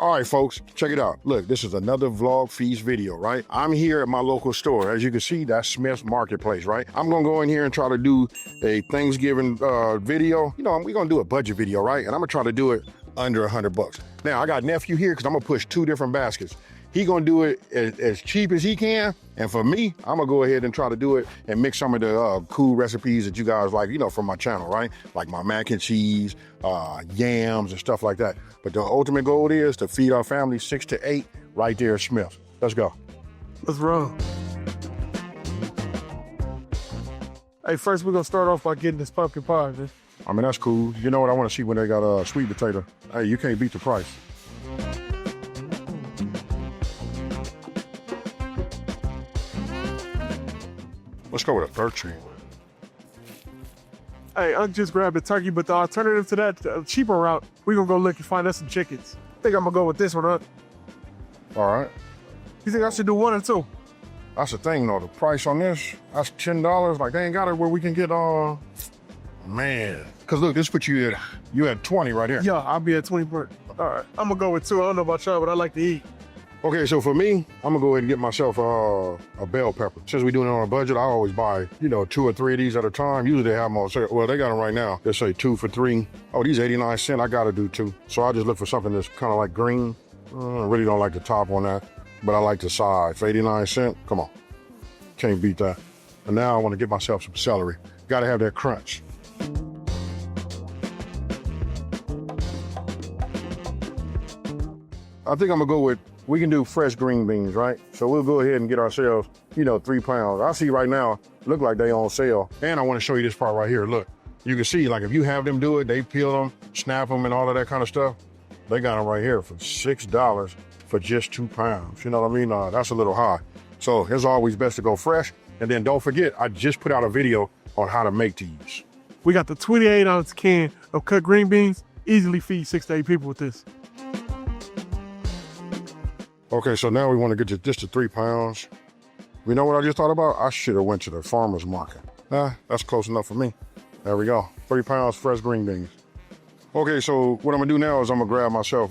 All right, folks, check it out. Look, this is another VlogFeast video, right? I'm here at my local store. As you can see, that's Smith's Marketplace, right? I'm gonna go in here and try to do a Thanksgiving video. You know, we're gonna do a budget video, right? And I'm gonna try to do it under $100. Now, I got nephew here because I'm gonna push 2 different baskets. He gonna do it as cheap as he can. And for me, I'm gonna go ahead and try to do it and mix some of the cool recipes that you guys like, you know, from my channel, right? Like my mac and cheese, yams and stuff like that. But the ultimate goal is to feed our family 6 to 8 right there at Smith's. Let's go. Let's roll. Hey, first we're gonna start off by getting this pumpkin pie, man. I mean, that's cool. You know what? I wanna see when they got a sweet potato. Hey, you can't beat the price. Let's go with a 13. Hey, I just grabbed a turkey, but the alternative to that, cheaper route, we're gonna go look and find us some chickens. I think I'm gonna go with this one, huh? All right. You think I should do 1 or 2? That's the thing, though. The price on this, that's $10. Like, they ain't got it where we can get, man. Because look, this put you at 20 right here. Yeah, I'll be at 20 per. All right, I'm gonna go with 2. I don't know about y'all, but I like to eat. Okay, so for me, I'm gonna go ahead and get myself a bell pepper. Since we're doing it on a budget, I always buy, you know, 2 or 3 of these at a time. Usually they have them on sale. Well, they got them right now. They say 2 for $3. Oh, these 89 cents, I gotta do 2. So I just look for something that's kind of like green. I really don't like the top on that, but I like the side. For 89 cents, come on. Can't beat that. And now I wanna get myself some celery. Gotta have that crunch. I think I'm gonna go with, we can do fresh green beans, right? So we'll go ahead and get ourselves, you know, 3 pounds. I see right now, look like they on sale. And I wanna show you this part right here, look. You can see, like if you have them do it, they peel them, snap them and all of that kind of stuff. They got them right here for $6 for just 2 pounds. You know what I mean? That's a little high. So it's always best to go fresh. And then don't forget, I just put out a video on how to make these. We got the 28-ounce can of cut green beans. Easily feed 6 to 8 people with this. Okay, so now we want to get this to 3 pounds. You know what I just thought about? I should have went to the farmer's market. That's close enough for me. There we go, 3 pounds fresh green beans. Okay, so what I'm gonna do now is I'm gonna grab myself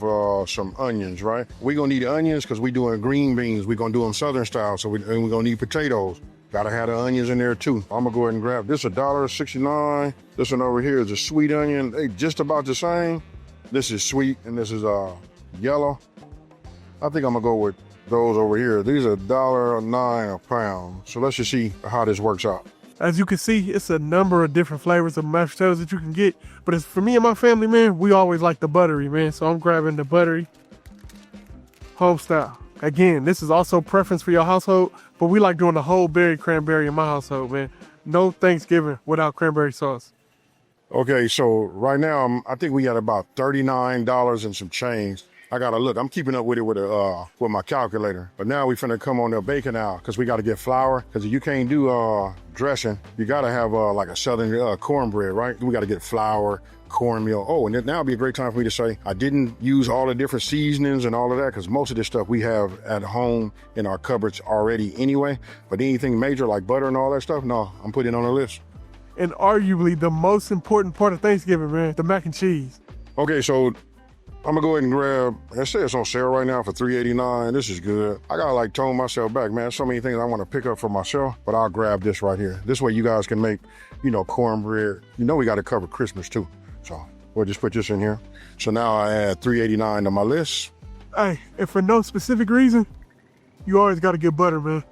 some onions, right? We're gonna need onions because we're doing green beans. We're gonna do them Southern style, so we're gonna need potatoes. Gotta have the onions in there too. I'm gonna go ahead and grab this, $1.69. This one over here is a sweet onion. They just about the same. This is sweet and this is yellow. I think I'm gonna go with those over here. These are $1.09 a pound. So let's just see how this works out. As you can see, it's a number of different flavors of mashed potatoes that you can get. But it's, for me and my family, man, we always like the buttery, man. So I'm grabbing the buttery home style. Again, this is also preference for your household, but we like doing the whole berry cranberry in my household, man. No Thanksgiving without cranberry sauce. Okay, so right now, I think we got about $39 and some change. I gotta look, I'm keeping up with it with my calculator. But now we finna come on the bacon now because we gotta get flour. Because you can't do dressing, you gotta have like a Southern cornbread, right? We gotta get flour, cornmeal. Oh, and now would be a great time for me to say, I didn't use all the different seasonings and all of that because most of this stuff we have at home in our cupboards already anyway. But anything major like butter and all that stuff, no, I'm putting it on the list. And arguably the most important part of Thanksgiving, man, the mac and cheese. Okay, so I'm gonna go ahead and grab, it says it's on sale right now for $3.89. This is good. I gotta like tone myself back, man. So many things I wanna pick up for myself, but I'll grab this right here. This way you guys can make, you know, cornbread. You know we gotta cover Christmas too. So we'll just put this in here. So now I add $3.89 to my list. Hey, and for no specific reason, you always gotta get butter, man.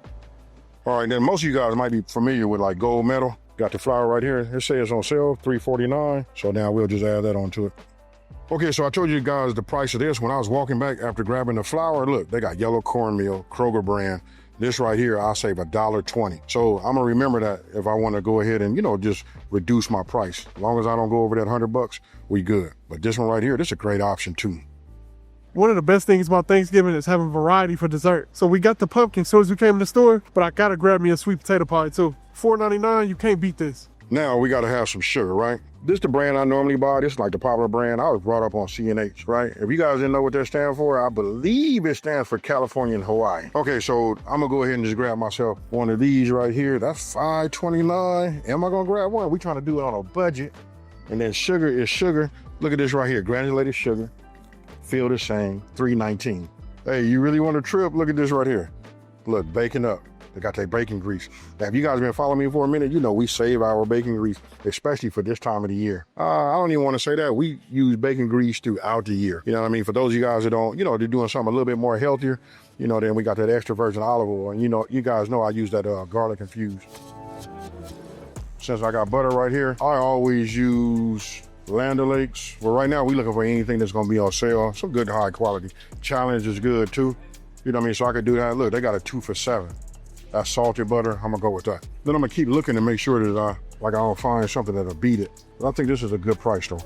All right, then most of you guys might be familiar with like gold medal. Got the flour right here. It says on sale, $3.49. So now we'll just add that onto it. Okay, so I told you guys the price of this when I was walking back after grabbing the flour. Look, they got yellow cornmeal, Kroger brand. This right here, I'll save $1.20. So I'm gonna remember that if I wanna go ahead and, you know, just reduce my price. As long as I don't go over that $100, we good. But this one right here, this is a great option too. One of the best things about Thanksgiving is having variety for dessert. So we got the pumpkin as soon as we came in the store, but I gotta grab me a sweet potato pie too. $4.99, you can't beat this. Now we gotta have some sugar, right? This is the brand I normally buy. This is like the popular brand. I was brought up on CNH, right? If you guys didn't know what that stands for, I believe it stands for California and Hawaii. Okay, so I'm gonna go ahead and just grab myself one of these right here. That's $5.29. Am I gonna grab one? We trying to do it on a budget. And then sugar is sugar. Look at this right here, granulated sugar. feel the same, $3.19. Hey, you really want a trip? Look at this right here. Look, bacon up. They got their bacon grease. Now, if you guys been following me for a minute, you know we save our bacon grease, especially for this time of the year. I don't even want to say that. We use bacon grease throughout the year. You know what I mean? For those of you guys that don't, you know, they're doing something a little bit more healthier, you know, then we got that extra virgin olive oil. And, you know, you guys know I use that garlic infused. Since I got butter right here, I always use Land O'Lakes. Well, right now, we looking for anything that's going to be on sale. Some good high quality. Challenge is good, too. You know what I mean? So I could do that. Look, they got a 2 for $7. That salted butter, I'm gonna go with that. Then I'm gonna keep looking to make sure that I don't find something that'll beat it. But I think this is a good price though.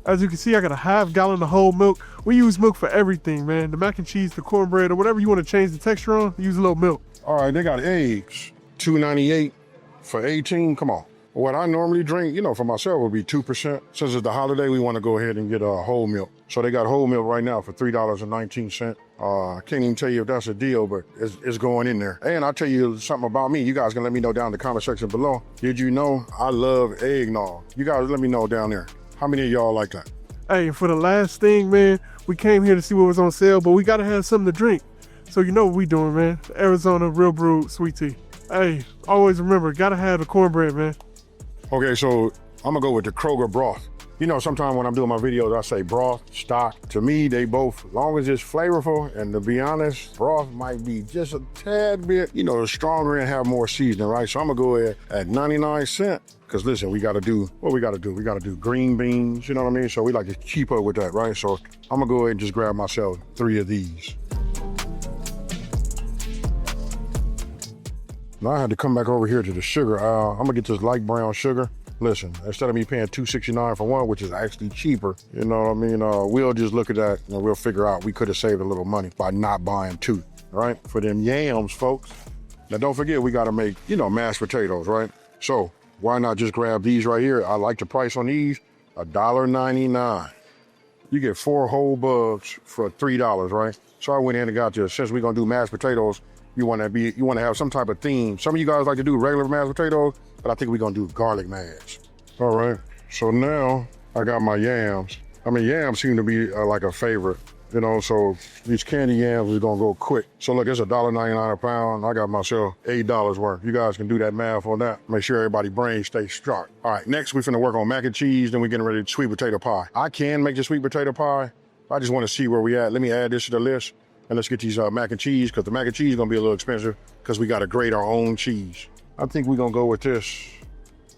As you can see, I got a half gallon of whole milk. We use milk for everything, man. The mac and cheese, the cornbread, or whatever you want to change the texture on, use a little milk. All right, they got eggs, $2.98 for 18. Come on. What I normally drink, you know, for myself would be 2%. Since it's the holiday, we want to go ahead and get whole milk. So they got whole milk right now for $3.19. I can't even tell you if that's a deal, but it's going in there. And I'll tell you something about me. You guys can let me know down in the comment section below. Did you know I love eggnog? You guys let me know down there. How many of y'all like that? Hey, for the last thing, man, we came here to see what was on sale, but we got to have something to drink. So you know what we doing, man. Arizona real brewed sweet tea. Hey, always remember, got to have the cornbread, man. Okay, so I'm gonna go with the Kroger broth. You know, sometimes when I'm doing my videos, I say broth, stock. To me, they both, as long as it's flavorful, and to be honest, broth might be just a tad bit, you know, stronger and have more seasoning, right? So I'm gonna go ahead at 99 cents. Because listen, we gotta do what we gotta do. We gotta do green beans, you know what I mean? So we like to keep up with that, right? So I'm gonna go ahead and just grab myself 3 of these. Now I had to come back over here to the sugar aisle. I'm gonna get this light brown sugar. Listen, instead of me paying $2.69 for one, which is actually cheaper, you know what I mean? We'll just look at that and we'll figure out we could have saved a little money by not buying 2, right? For them yams, folks. Now don't forget, we gotta make, you know, mashed potatoes, right? So why not just grab these right here? I like the price on these, $1.99. You get 4 whole bugs for $3, right? So I went in and got this. Since we're gonna do mashed potatoes, you want to have some type of theme. Some of you guys like to do regular mashed potatoes, but I think we're gonna do garlic mash. All right, so now I got my yams. I mean, yams seem to be like a favorite, you know, so these candy yams are gonna go quick. So look, it's $1.99 a pound. I got myself $8 worth. You guys can do that math on that. Make sure everybody's brain stays sharp. All right, next we finna work on mac and cheese, then we're getting ready to sweet potato pie. I can make the sweet potato pie. I just wanna see where we at. Let me add this to the list. And let's get these mac and cheese, because the mac and cheese is gonna be a little expensive because we gotta grate our own cheese. I think we're gonna go with this,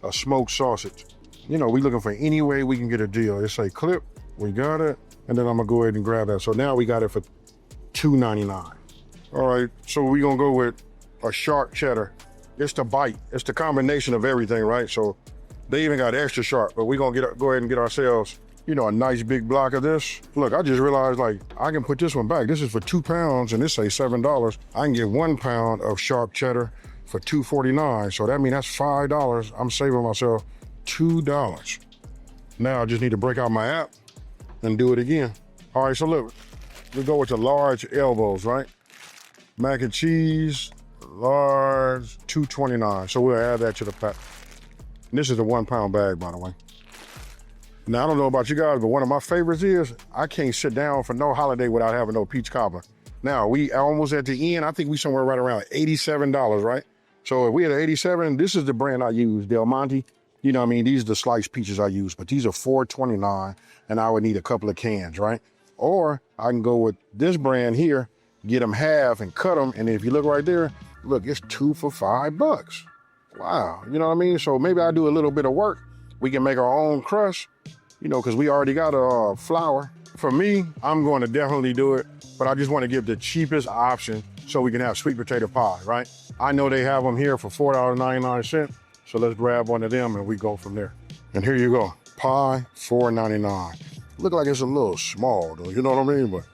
a smoked sausage. You know, we looking for any way we can get a deal. It's a clip, we got it, and then I'm gonna go ahead and grab that. So now we got it for $2.99. All right, so we gonna go with a sharp cheddar. It's the bite, it's the combination of everything, right? So they even got extra sharp, but we gonna go ahead and get ourselves, you know, a nice big block of this. Look, I just realized, like, I can put this one back. This is for 2 pounds, and this say $7. I can get 1 pound of sharp cheddar for $2.49. So that means that's $5. I'm saving myself $2. Now I just need to break out my app and do it again. All right, so look, we go with the large elbows, right? Mac and cheese, large, $2.29. So we'll add that to the pack. And this is a 1 pound bag, by the way. Now, I don't know about you guys, but one of my favorites is I can't sit down for no holiday without having no peach cobbler. Now, we almost at the end. I think we somewhere right around $87, right? So if we at 87, this is the brand I use, Del Monte. You know what I mean? These are the sliced peaches I use, but these are $4.29, and I would need a couple of cans, right? Or I can go with this brand here, get them half and cut them, and if you look right there, look, it's 2 for $5. Wow, you know what I mean? So maybe I do a little bit of work. We can make our own crust, you know, because we already got a flour. For me, I'm going to definitely do it, but I just want to give the cheapest option so we can have sweet potato pie, right? I know they have them here for $4.99, so let's grab one of them and we go from there. And here you go, pie, $4.99. Look like it's a little small though, you know what I mean? But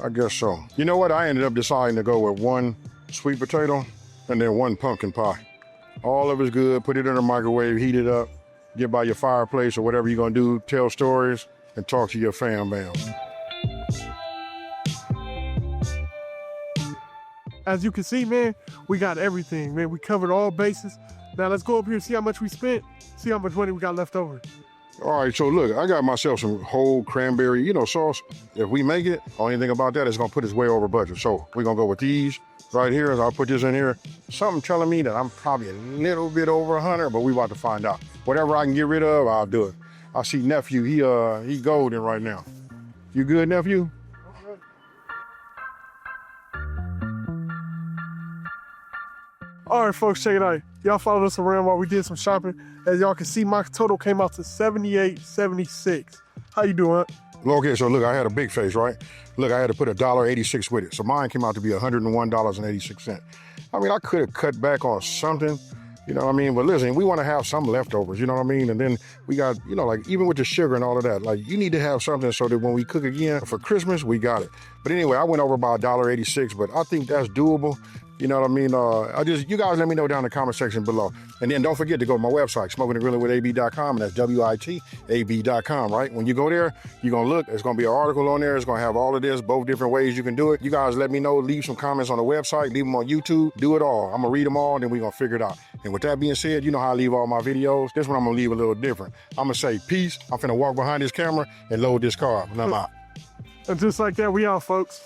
I guess so. You know what? I ended up deciding to go with 1 sweet potato and then 1 pumpkin pie. All of it's good, put it in the microwave, heat it up, get by your fireplace or whatever you're gonna do, tell stories, and talk to your fam bam. As you can see, man, we got everything, man. We covered all bases. Now let's go up here and see how much we spent, see how much money we got left over. All right, so look, I got myself some whole cranberry, sauce. If we make it, only thing about that is gonna put us way over budget. So we're gonna go with these right here. I'll put this in here. Something telling me that I'm probably a little bit over 100, but we about to find out. Whatever I can get rid of, I'll do it. I see nephew, he golden right now. You good, nephew? All right, folks, check it out. Y'all followed us around while we did some shopping. As y'all can see, my total came out to $78.76. How you doing? Okay, so look, I had a big face, right? Look, I had to put $1.86 with it. So mine came out to be $101.86. I mean, I could have cut back on something, you know what I mean? But listen, we want to have some leftovers, you know what I mean? And then we got, like even with the sugar and all of that, like you need to have something so that when we cook again for Christmas, we got it. But anyway, I went over by $1.86, but I think that's doable. You know what I mean? You guys let me know down in the comment section below. And then don't forget to go to my website, smokinandgrillingwithab.com, and that's WITAB.com, right? When you go there, you're gonna look, there's gonna be an article on there, it's gonna have all of this, both different ways you can do it. You guys let me know, leave some comments on the website, leave them on YouTube, do it all. I'm gonna read them all, and then we're gonna figure it out. And with that being said, you know how I leave all my videos. This one I'm gonna leave a little different. I'm gonna say peace. I'm finna walk behind this camera and load this car, and I'm out. And just like that, we out, folks.